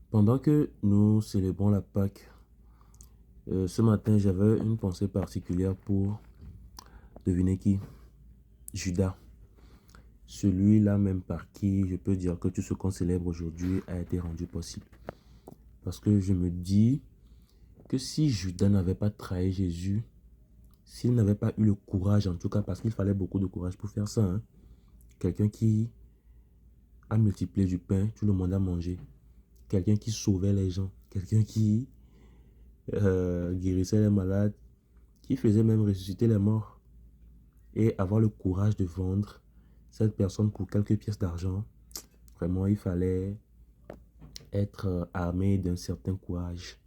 Pendant que nous célébrons la Pâque, ce matin, j'avais une pensée particulière pour, devinez qui? Judas. Celui-là même par qui je peux dire que tout ce qu'on célèbre aujourd'hui a été rendu possible. Parce que je me dis que si Judas n'avait pas trahi Jésus, s'il n'avait pas eu le courage, en tout cas parce qu'il fallait beaucoup de courage pour faire ça, hein, quelqu'un qui a multiplié du pain, tout le monde a mangé, quelqu'un qui sauvait les gens, quelqu'un qui guérissait les malades, qui faisait même ressusciter les morts, et avoir le courage de vendre cette personne pour quelques pièces d'argent. Vraiment, il fallait être armé d'un certain courage.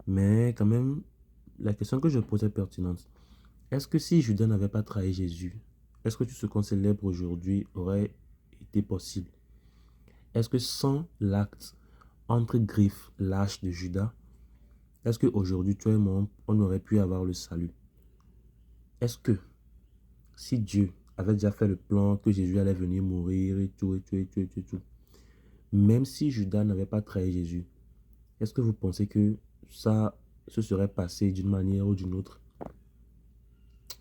Mais quand même, la question que je pose est pertinente. Est-ce que si Judas n'avait pas trahi Jésus, est-ce que tout ce qu'on célèbre aujourd'hui aurait été possible? Est-ce que sans l'acte entre griffes lâche de Judas, est-ce qu'aujourd'hui, toi et moi, on aurait pu avoir le salut? Est-ce que si Dieu avait déjà fait le plan que Jésus allait venir mourir et tout, même si Judas n'avait pas trahi Jésus, est-ce que vous pensez que ça se serait passé d'une manière ou d'une autre?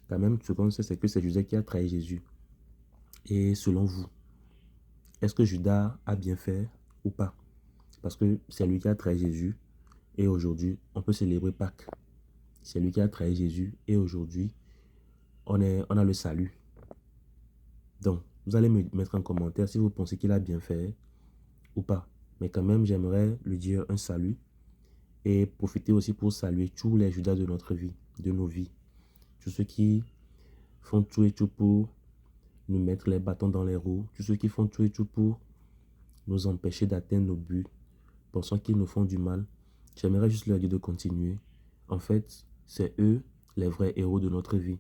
Quand même, ce qu'on sait, c'est que c'est Judas qui a trahi Jésus. Et selon vous, est-ce que Judas a bien fait ou pas? Parce que c'est lui qui a trahi Jésus et aujourd'hui, on peut célébrer Pâques. C'est lui qui a trahi Jésus et aujourd'hui, on a le salut. Donc, vous allez me mettre en commentaire si vous pensez qu'il a bien fait ou pas. Mais quand même, j'aimerais lui dire un salut et profiter aussi pour saluer tous les Judas de notre vie, de nos vies. Tous ceux qui font tout et tout pour nous mettre les bâtons dans les roues. Tous ceux qui font tout et tout pour nous empêcher d'atteindre nos buts, pensant qu'ils nous font du mal. J'aimerais juste leur dire de continuer. En fait, c'est eux les vrais héros de notre vie.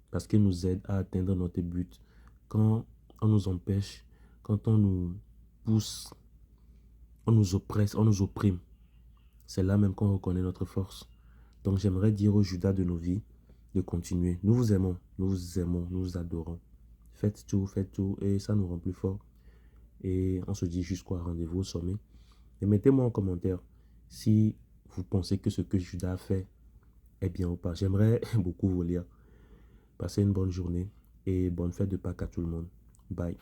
Parce qu'ils nous aident à atteindre notre but. Quand on nous empêche, quand on nous pousse, on nous oppresse, on nous opprime, c'est là même qu'on reconnaît notre force. Donc j'aimerais dire aux Judas de nos vies de continuer. Nous vous aimons, nous vous aimons, nous vous adorons. Faites tout et ça nous rend plus forts. Et on se dit jusqu'au rendez-vous au sommet. Et mettez-moi en commentaire si vous pensez que ce que Judas a fait est bien ou pas. J'aimerais beaucoup vous lire. Passez une bonne journée et bonne fête de Pâques à tout le monde. Bye.